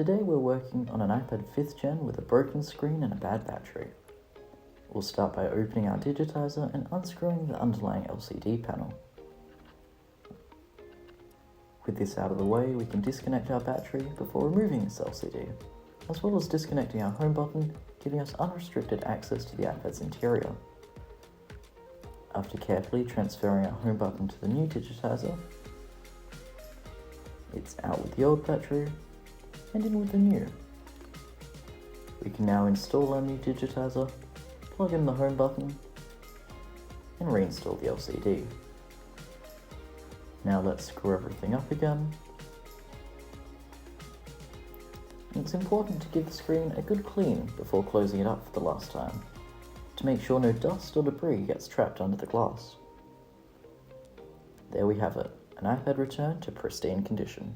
Today we're working on an iPad 5th gen with a broken screen and a bad battery. We'll start by opening our digitizer and unscrewing the underlying LCD panel. With this out of the way, we can disconnect our battery before removing this LCD, as well as disconnecting our home button, giving us unrestricted access to the iPad's interior. After carefully transferring our home button to the new digitizer, it's out with the old battery and in with the new. We can now install our new digitizer, plug in the home button, and reinstall the LCD. Now let's screw everything up again. It's important to give the screen a good clean before closing it up for the last time, to make sure no dust or debris gets trapped under the glass. There we have it, an iPad returned to pristine condition.